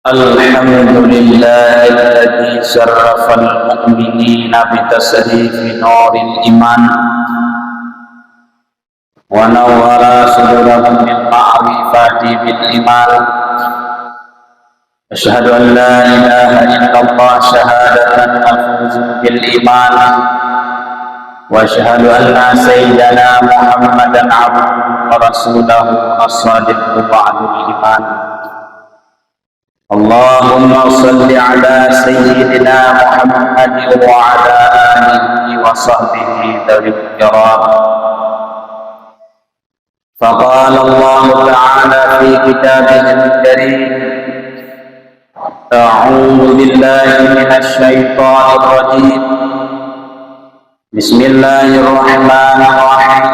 الحمد لله الذي شرف المؤمنين بتشريف نور الإيمان ونور صدورهم بالمعرفة بالإيمان. أشهد أن لا إله إلا الله شهادة أفوز بالإيمان، وأشهد أن سيدنا محمدا عبده ورسوله الصادق وعد الإيمان. اللهم صل على سيدنا محمد وعلى آله وصحبه ذوي الكرام. فقال الله تعالى في كتابه الكريم: أعوذ بالله من الشيطان الرجيم، بسم الله الرحمن الرحيم.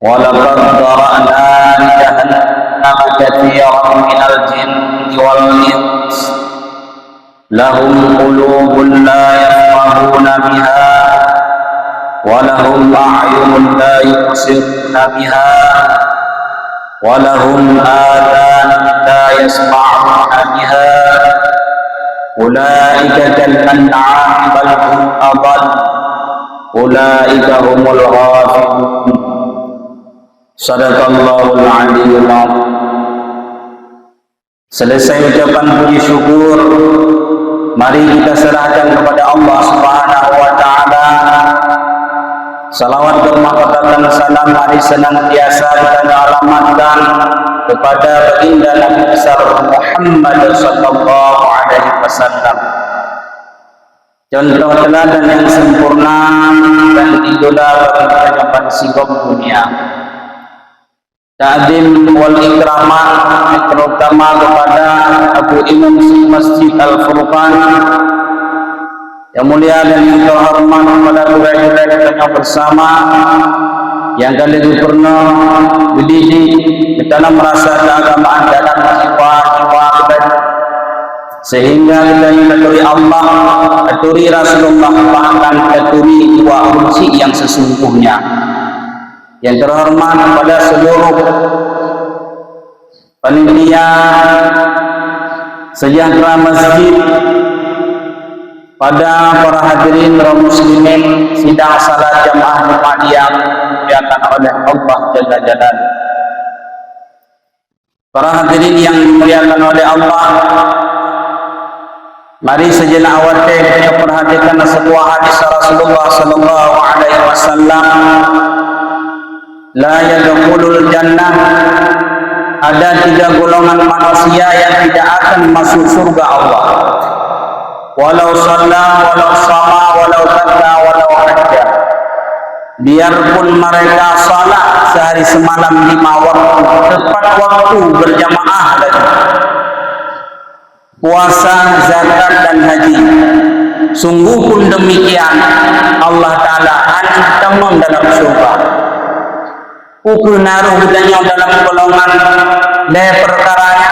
ولقد ذرأنا لجهنم كثيرا من الجن والإنس لهم قلوب لا يفقهون بها ولهم أعين لا يبصرون بها ولهم آذان لا يسمعون بها أولئك كالأنعام بل هم أضل أولئك هم الغافلون. Sadaqallahul aliyyul azim. Selesai ucapan puji syukur, mari kita serahkan kepada Allah Subhanahu wa taala. Salawat bermakna salam mari senantiasa kita alamatkan kepada baginda Nabi besar Muhammad sallallahu alaihi wasallam, contoh teladan yang sempurna dan idola bagi penyembah singkong dunia. Ta'zim wal ikramat terutama kepada Abu Imam Masjid Al-Furqan yang mulia dan yang terhormat, kepada guru-guru kita bersama yang kali ini pernah dididik ke dalam rasa keagamaan dalam jiwa-jiwa kita, sehingga kita keturi Allah, keturi Rasulullah, bahkan keturi jiwa kunci yang sesungguhnya. Yang terhormat pada seluruh panitia sejahtera masjid, pada para hadirin kaum muslimin sidang salat jamaah Jumat yang dimuliakan oleh Allah Jalla Jalaluhu. Para hadirin yang dimuliakan oleh Allah, mari sejenak awal kita perhatikan sebuah hadis Rasulullah sallallahu alaihi wasallam. La yadkhulul jannah, ada 3 golongan manusia yang tidak akan masuk surga Allah. Walau shalla, walau sama, walau zakka, walau hajja. Biarpun mereka salat sehari semalam 5 waktu, tepat waktu berjamaah lagi. Puasa, zakat dan haji. Sungguh pun demikian, Allah Ta'ala ancaman dalam surga. Pukul naruh hudanya dalam golongan perkaranya.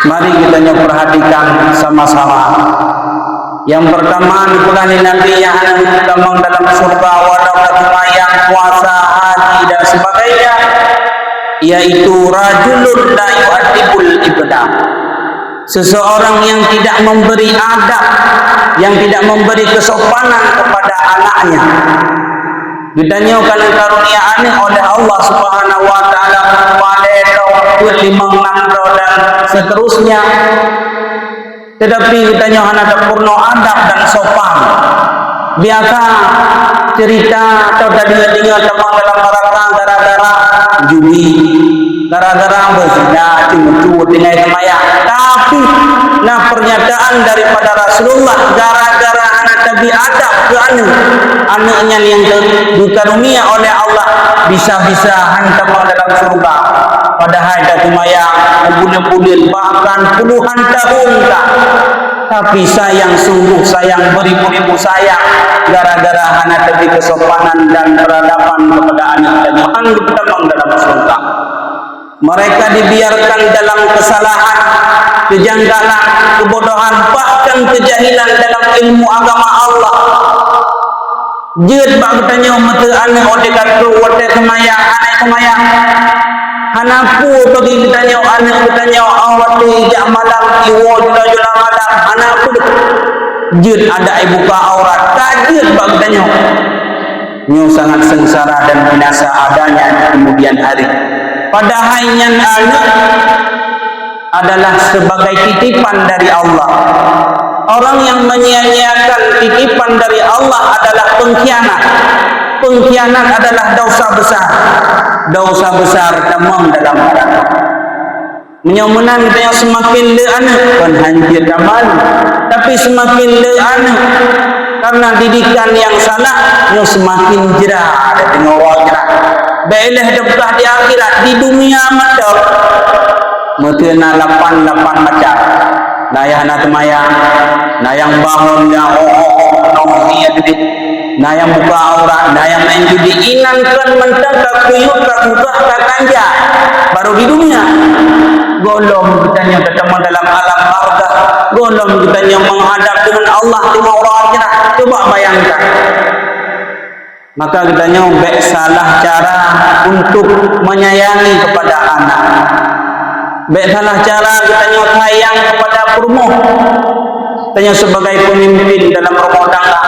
Mari kita perhatikan sama-sama. Yang pertama dipulani Nabi yang ancaman dalam surga walau ketumayang, puasa, haji dan sebagainya, yaitu rajulun la yu'adibul ibda, seseorang yang tidak memberi adab, yang tidak memberi kesopanan kepada anaknya. Ditanyakan karunia aneh oleh Allah Subhanahu wa taala kepada limang nangro dan seterusnya, tetapi ditanya anak purno adab dan sopan. Biasa cerita atau dengar teman dalam neraka gara-gara judi, gara-gara berzina, cuma dengan semaya. Tapi pernyataan daripada Rasulullah, gara-gara anak Nabi adab ke anaknya yang dikarunia oleh Allah, bisa-bisa hantam dalam surga. Padahal dah kumaya bulan-bulan bahkan puluhan tahun tak. Tapi sayang, sungguh sayang, beribu-ribu sayang, gara-gara anak Nabi kesopanan dan peradaban kepada anak-anaknya hantam dalam surga. Mereka dibiarkan dalam kesalahan, kejanggalan, kebodohan, bahkan kejahilan dalam ilmu agama Allah. Jid bak bertanya mata anak oleh kata wate semaya anak semaya hanapu bagi ditanya anak ditanya awak tidak malam iwo jula malam hanapu jud ada ibu ka aurat kajud bagi ditanya nyo sangat sengsara dan binasa adanya di kemudian hari. Padahal yang anak adalah sebagai titipan dari Allah. Orang yang menyia-nyiakan titipan dari Allah adalah pengkhianat. Pengkhianat adalah dosa besar. Dosa besar tamang dalam neraka. Menyomenan kita yang semakin le anak kan hancur amal, tapi semakin le anak karena didikan yang salah yang semakin jerah ada tengok orang jerah belah dapatlah di akhirat di dunia mata mutuna 88 macam nayah na temaya nayang bangun dah dia tadi nayang buka aurat nayang main judi inankan mentang ka kuyuk ka buka ka kanja baru di dunia golong kitanya ketemu dalam alam barzakh golong kitanya menghadap dengan Allah di orang akhirat. Coba bayangkan. Maka kitanya baik salah cara untuk menyayangi kepada anak. Baik salah cara kitanya sayang kepada perumuh. Tanya sebagai pemimpin dalam rumah tangga.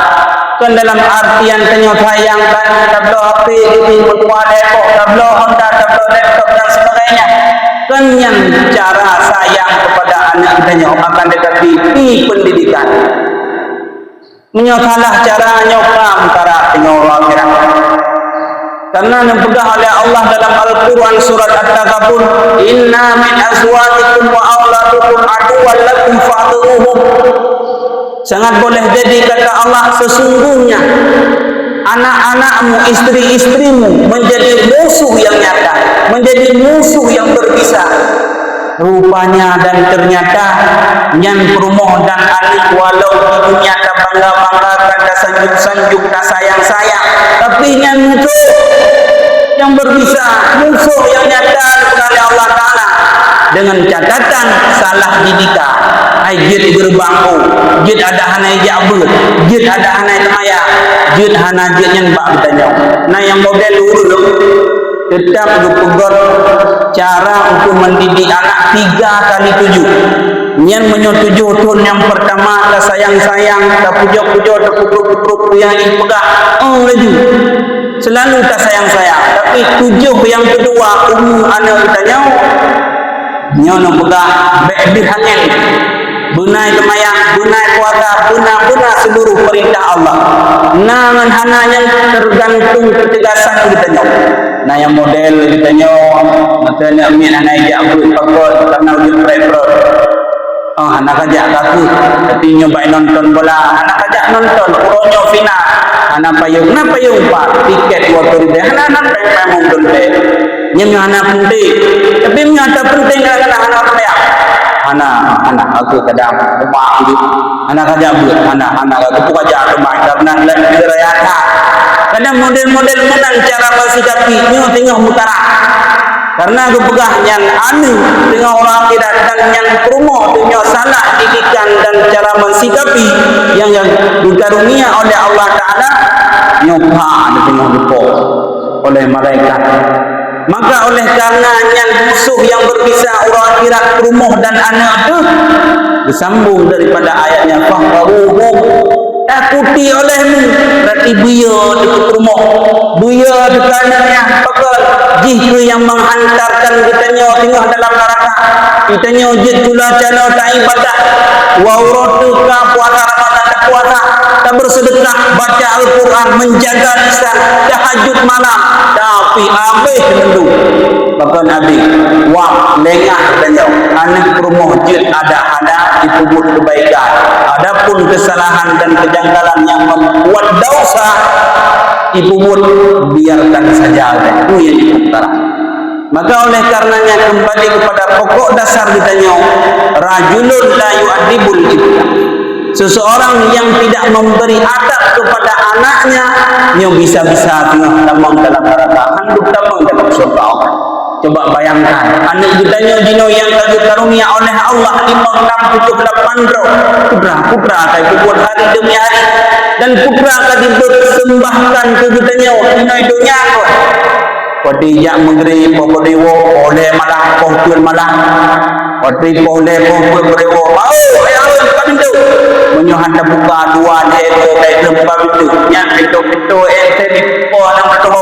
Kan dalam artian tanya sayang kan tablo HP ini mentua depok, tablo Honda, tablo laptop dan sebagainya. Kan yang cara sayang kepada anak kitanya akan tetapi di pendidikan. Menyosalah cara nyokam cara tengok akhirat. Karena dipegah oleh Allah dalam Al-Quran surat At-Takabur, inna min azwajikum wa auladikum aduwwan lakum fa'dhuruhum. Sangat boleh jadi kata Allah sesungguhnya anak-anakmu, istri-istrimu menjadi musuh yang nyata, menjadi musuh yang berbisa. Rupanya dan ternyata yang perumuh dan anak walau di dunia tak bangga-banggakan, tak sanjung-sanjung, tak sayang-sayang, tapi yang musuh yang berbisa, musuh yang nyata oleh Allah Ta'ala dengan catatan salah didikan. Jid gerbangku, jid ada hanai jabut, jid ada hanai temaya, jid hana jid yang bak bertanya. Nah yang model urut tetap dipegot cara untuk mendidik anak 3x7. Yang menyetujui turun yang pertama tak sayang-sayang, tak pujuk-pujuk, tak putruk-putruk yang dipegang. Laju. Selalu tak sayang-sayang. Tapi tujuh yang kedua anak bertanya. Nyono pegang baik hangin. Bunai temayang, bunai keluarga, buna seluruh perintah Allah. Nangan hana yang tergantung ketegasan kita nyok. Nah yang model kita nyok, matanya min hana ijak abut pakot karena ujung preprot. Anak ajak kaku, tapi nyobain nonton bola. Anak ajak nonton, uronyo final. Anak payung, pak tiket waktu dia. Anak pengen nonton deh. Nyem anak penting, tapi nyata penting karena anak payah. Anak aku kadang rumah itu anak aja buat anak aku pun aja rumah karena lagi rayata kadang model-model menang cara bersikapi tengok mutara karena aku pegah yang anu tengok orang tidak dan yang promo tengok salah didikan dan cara bersikapi yang dikarunia oleh Allah Ta'ala nyoba tengok depo oleh malaikat. Maka oleh karena yang musuh yang berbisa orang akhirat perumuh dan anak itu disambung daripada ayatnya fahwaruhum takuti olehmu berarti buya di perumuh buya di kanannya pakal jika yang menghantarkan kitanya tengah dalam neraka kitanya jid pula cana tak ibadah wauratuka puasa Ramadan tak puasa tak bersedekah baca Al-Quran menjaga lisan tahajud malam tapi habis mendu bahkan habis wah lengah katanya anak perumuh jid ada dikubur kebaikan adapun kesalahan dan kejanggalan yang membuat dosa dikubur biarkan saja itu yang diutara. Maka oleh karenanya kembali kepada pokok dasar ditanya rajulun la yu'adibul ibna, seseorang yang tidak memberi adab kepada anaknya yang bisa-bisa tengah tamang dalam neraka handuk tamang dalam surga Allah. Coba bayangkan anak ditanya jino yang karunia oleh Allah 5, 6, 7, 8 putra akan dibuat hari demi hari dan putra akan dipersembahkan ke ditanya jino dunia Wadi jak menggeri pokodewo oleh malah pohkun malah. Wadi oleh pohkun berewo mau yang pintu. Menyohan dah buka dua dia ke buka pintu. Yang pintu ente di pohon betul.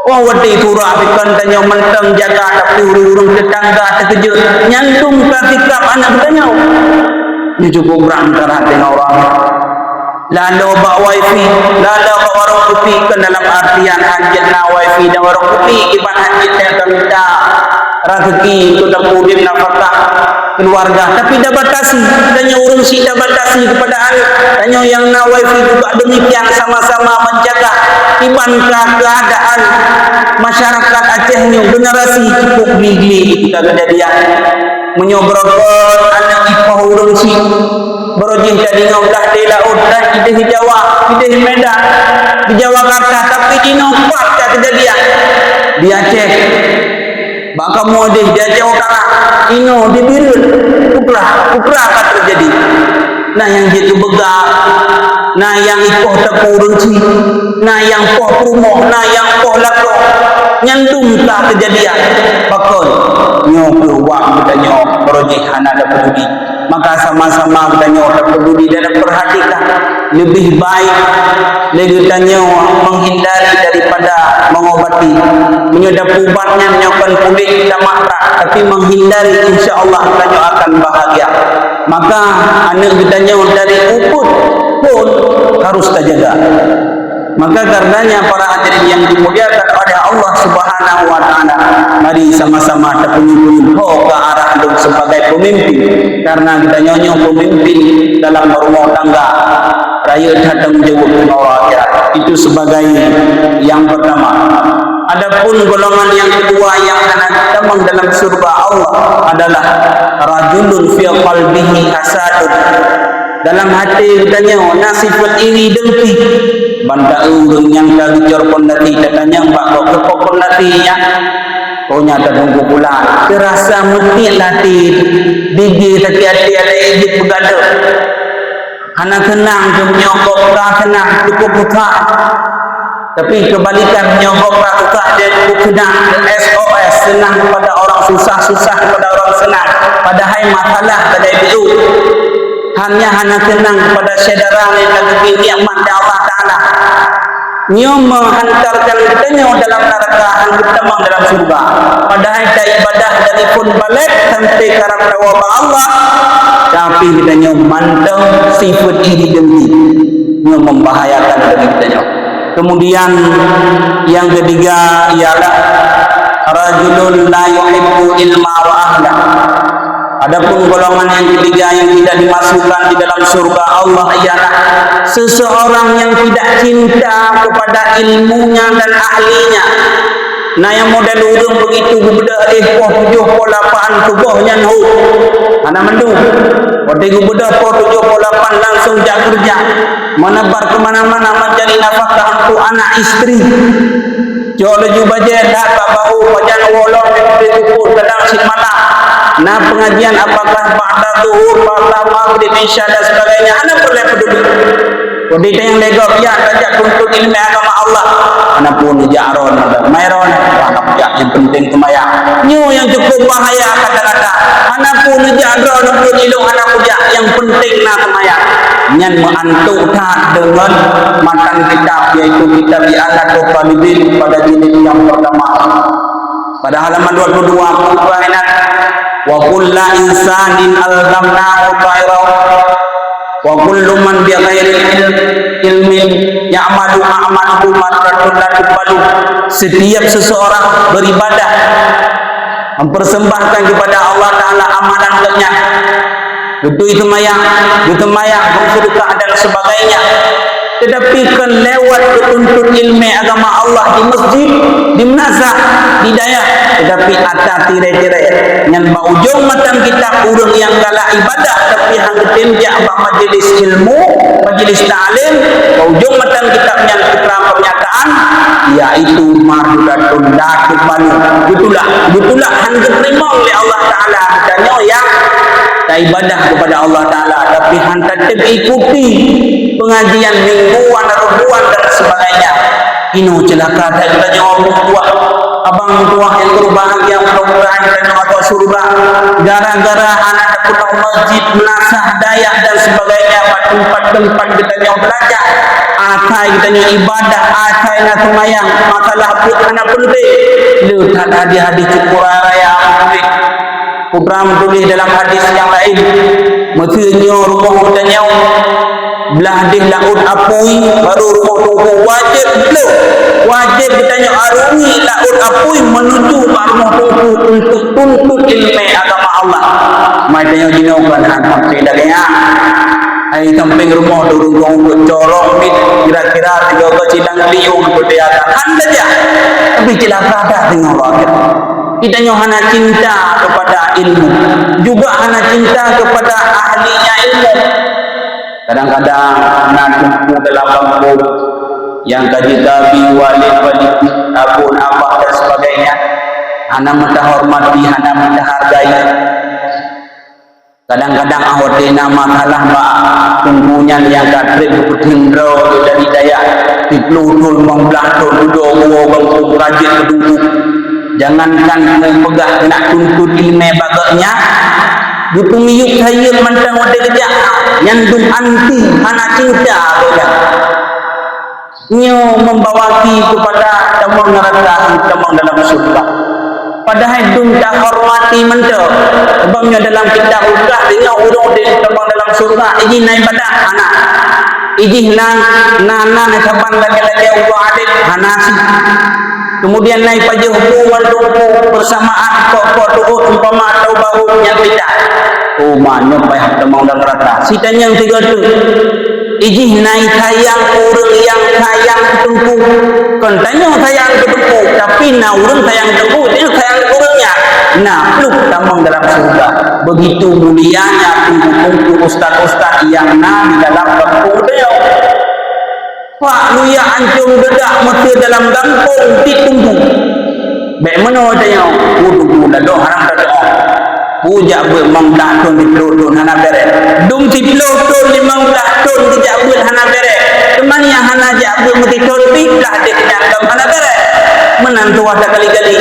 Oh wadi turah bikan tanya mentang jaga tapi urung tetangga terkejut. Nyantum ketika anak bertanya. Ini cukup berangkat hati orang. Lalu bak wifi, lalu bak warung kopi ke dalam artian hajat na wifi dan warung kopi iban hajat yang minta rezeki untuk dapur nafkah keluarga. Tapi dah batasi, tanya urung si dah batasi kepada anak. Tanya yang na wifi juga demikian sama-sama menjaga ibankah keadaan masyarakat Aceh ni generasi cukup gili kita kejadian menyobrokkan anak ipah urung si berojih tadi ngaudah di laut dah kita di Jawa, kita di Medan, di Jawakarta, tapi di Nompat tak kejadian di Aceh. Baka modih di Aceh orang ino di Birun, kupra tak terjadi. Nah yang gitu begak, nah yang ikoh tepurun si, nah yang poh perumoh, nah yang poh lako, nyandung tak kejadian. Bakal nyok keluar kita nyok berojih anak ada peduli. Maka sama-sama kita nyok peduli dan perhatikan lebih baik lagi tanya menghindari daripada mengobati menyedap ubatnya menyokan pulih kita makrak tapi menghindari insya-Allah kita nyok akan bahagia. Maka anak kita nyok dari ukut pun harus terjaga. Maka karenanya para hadirin yang dimuliakan oleh Allah Subhanahu wa taala, mari sama-sama terpenuh ke arah hidup sebagai pemimpin. Karena kita nyonyo pemimpin dalam rumah tangga, raya datang jauh akhirat. Itu sebagai yang pertama. Adapun golongan yang kedua yang akan datang dalam surga Allah adalah rajulun fi qalbihi hasadun. Dalam hati katanya nasifat iri dengki banda urang yang dah dicor pondati katanya bak kok pondatinya punya terunggu pula terasa mati lati biji tapi ada ejit begada hana tenang nyokok ka tenang cukup buka tapi kebalikan nyokok ka buka dia bukan SOS senang kepada orang susah kepada orang senang padahal masalah pada itu hanya tenang kepada saudara yang lagi nikmat Allah Taala. Nyo menghantarkan kita dalam neraka dan bertemang dalam surga. Padahal kita ibadah dari pun balik sampai karena tawab Allah. Tapi kita nyo mantau sifat ini dengki. Nyo membahayakan bagi kita nyo. Kemudian yang ketiga ialah rajulun la yuhibbu ilma wa ahla. Adapun golongan yang ketiga yang tidak dimasukkan di dalam surga Allah ialah seseorang yang tidak cinta kepada ilmunya dan ahlinya. Nah yang model urung begitu gubeda poh 7 poh 8 tubuhnya nahu. Ana mendu. Waktu gubeda poh 7 poh 8 langsung jak kerja. Menebar kemana-mana mencari nafkah untuk anak istri. Jauh laju baca dah bau bacan wolong di ukur kadang si malam. Nah pengajian apakah pada zuhur, pada maghrib, isya dan sebagainya, anda boleh peduli. Jadi yang legok ya tajak untuk ilmu agama Allah. Anda pun jaron, mayron, yang penting semaya. Nyu yang cukup bahaya kata-kata. Anda pun jaron untuk ilmu anak puja yang penting nak semaya. Nyan mengantuk tak dengan matan kitab yaitu kitab Al-Adab Talibin pada jilid yang pertama. Pada halaman 22 ayat wa kullu insanin alzamnahu ta'irahu wa kullu man bi ghairi ilmin ya'malu a'malahu marratun la tuqbalu. Setiap seseorang beribadah mempersembahkan kepada Allah Ta'ala amalan-nya, itu mayang, bersedekah dan sebagainya, tetapi kan lewat petuntut ilmu agama Allah di masjid, di menazah, di daya, tetapi atas tirai-tirai yang ujung matan kita urang yang kala ibadah tapi hang ketinjak majlis ilmu, majlis ta'lim, ujung matan kita yang pernyataan yaitu mardudatun la tuqbalu. Betulah hang diterima oleh Allah Taala katanya yang tak ibadah kepada Allah Ta'ala tapi hantar ikuti pengajian mingguan, rubuan dan sebagainya Inu celaka dah kita jawab tua. Abang tua yang berbahagia mudah-mudahan kita atau surga. Gara-gara anak pulang masjid menasah dayak dan sebagainya, tempat-tempat kita yang belajar, atai kita yang ibadah, atai nak semayang, masalah pun anak penting. Lu tak hadis-hadis cukup raya program tulis dalam hadis yang lain. Maksudnya rumah kita yang belah di laut apui baru rumah tunggu wajib belum wajib ditanya arungi laut apui menuju rumah tunggu untuk tuntut ilmu agama Allah. Macamnya jinaukan anak sedalnya ai samping rumah durung corok mit kira-kira 3 kecilang liung berdiakan anda aja tapi celaka dah tengok wakil kita hanya cinta kepada ilmu juga hanya cinta kepada ahlinya ilmu. Kadang-kadang anak tumpu dalam bangku yang kaji tabi walid abun abah dan sebagainya, anak minta hormati, anak minta hargai. Kadang-kadang awatnya masalah mbak tumpunya yang katrik bertindro dari daya dipeludul membelakul duduk bangku rajin berduduk. Jangankan pegang nak tuntut ilmu bagaknya butuh miyuk saya mentang wadah kerja nyandung anti anak cinta nyo membawaki kepada tamang neraka tamang dalam surga padahal dum tak hormati mentang sebabnya dalam kitab ukah dengan urung di tamang dalam surga izin naik pada anak izin nana saban lagi-lagi Allah adik hanasi kemudian naik pada hukuman tunggu bersamaan kok tuh umpama atau bahu yang tidak mana payah temang dan rata sitan yang 3 tu ijih naik sayang orang yang sayang ketungku kan tanya sayang ketungku tapi na orang sayang ketungku dia sayang orangnya nah peluk tamang dalam surga begitu mulianya tungku ustaz-ustaz yang na di dalam kampung dia Pak lu ya ancung dedak mati dalam kampung ditunggu. Baik mana tanya? Wudu dah doh haram dah doh. Puja memang dah ton di peludun hana bere. Dum si peludun memang dah ton di jabul hana bere. Teman yang hana jabul mati ton piklah dek dalam hana bere. Menantu ada kali-kali.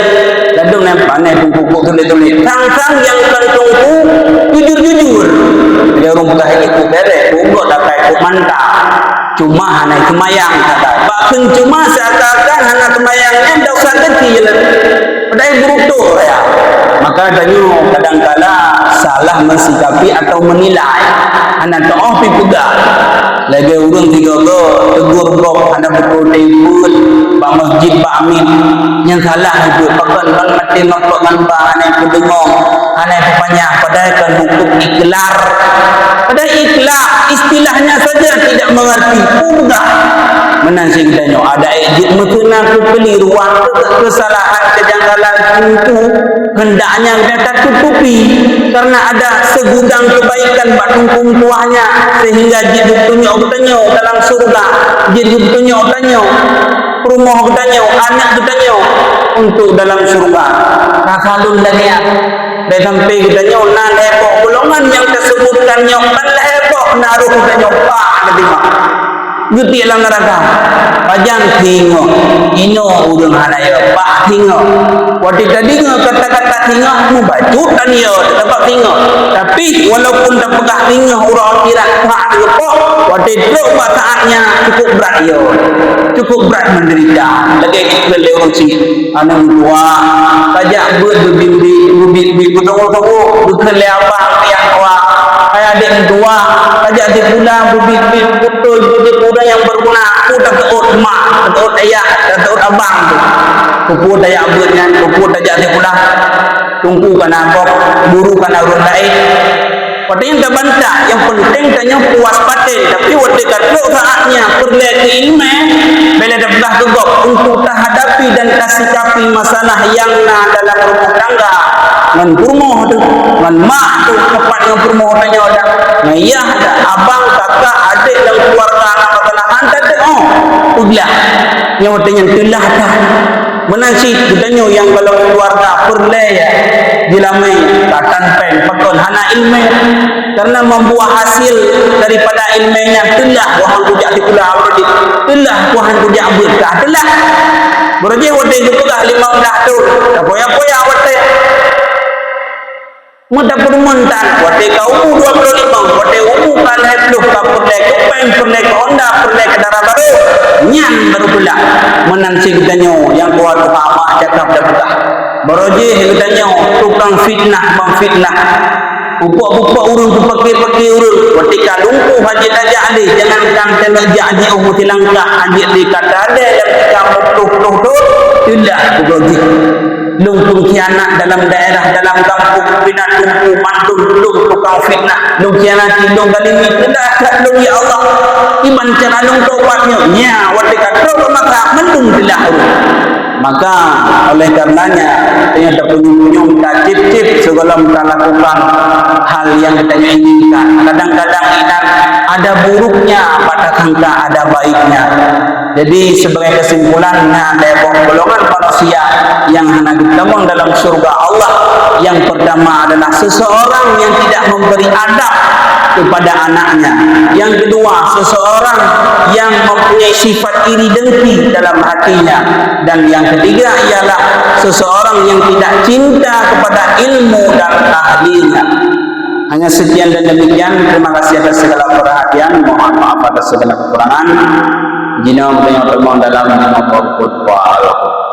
Ladung nampak naik tungku tulis-tulis. Sang-sang yang kantungku jujur-jujur. Dia orang buka ikut bere. Buka dapat ikut mantap. Cuma hanya semayang kata bahkan cuma seakan-akan hanya semayangnya dah usah kecil padahal buruk tu ya maka tanya kadang-kala salah mensikapi atau menilai hanya toh pi pegang lagi urang 3 go tegur blok ada betul tebul pak masjid pak amin yang salah itu pakan kan mati notok kan hanya pedengong hanya banyak padahal kan hukum iklar padahal iklar istilahnya saja tidak mengerti mudah menasing tanya ada ejit mekena kekeliruan kesalahan kejanggalan itu hendaknya kita tutupi karena ada segudang kebaikan batung tuahnya sehingga jiduk tunjuk bertanya dalam surga jiduk tunjuk bertanya rumah bertanya anak bertanya untuk dalam surga kasalun lagi dan sampai bertanya nan heboh golongan yang tersebutkan nyokban heboh naruh bertanya pak ketima Guti lang neraka pajang tingo ino urang hanaya pak tingo wadi tadi kata-kata tingo mu baju dan yo dapat tingo tapi walaupun dah pegah tingo urang akhirat pak lepo wadi dok saatnya cukup berat yo cukup berat menderita lagi kele orang sing anak tua pajak buat bibir betul-betul bekele apa yang tua kayak adik tua pajak di pulang bibir betul yang berguna udah keut mak keut ayah dan keut abang tu kupu daya abutnya kupu daya dia pulang tunggu kana kok buru kana urun lain padahal tak bantah yang penting tanya puas batin tapi waktu dekat saatnya perlu ilmu bila dah gegok untuk hadapi dan kasikapi masalah yang na dalam rumah tangga dengan rumah tu dengan mak tu tepat dengan rumah tanya ada ayah ada abang kakak adik dan keluarga anda tu udah yang bertanya telah dah menasih bertanya yang kalau keluarga perle ya dilamai takkan pen bakal hana ilmu karena membuah hasil daripada ilmunya telah wahan kujak di pula berarti telah wahan kujak berkah telah berarti wate itu pula 5 dah tu apa-apa wate mudah permentan wate kau 25 wate umur kan hebluh ka perlek pen perlek Honda perlek kendaraan baru nyan baru pula menansi kitanya yang kuat mak cakap dah pula berarti kitanya tukang fitnah memfitnah buka-buka urun tu pakai urun ketika lumpuh haji aja ada jangankan tengok jadi umur tilangkah haji di kata ada yang kamu tuh tidak berarti lumpuh kianat dalam daerah dalam kampung pinat lumpuh mandum lum tukang fitnah lum kianat lum galimi tidak lum ya Allah iman cara lum taubatnya nya ketika tu maka mendung telah maka oleh karenanya ternyata penyunyum cip-cip segala kita lakukan hal yang kita inginkan kadang-kadang ada buruknya pada sangka ada baiknya. Jadi sebagai kesimpulannya ada golongan manusia yang hendak ditemui dalam surga Allah yang pertama adalah seseorang yang tidak memberi adab kepada anaknya, yang kedua seseorang yang mempunyai sifat iri dengki dalam hatinya, dan yang ketiga ialah seseorang yang tidak cinta kepada ilmu dan ahlinya. Hanya sekian dan demikian. Terima kasih atas segala perhatian. Mohon maaf atas segala kekurangan. Jina bertanya dalam nama Allah.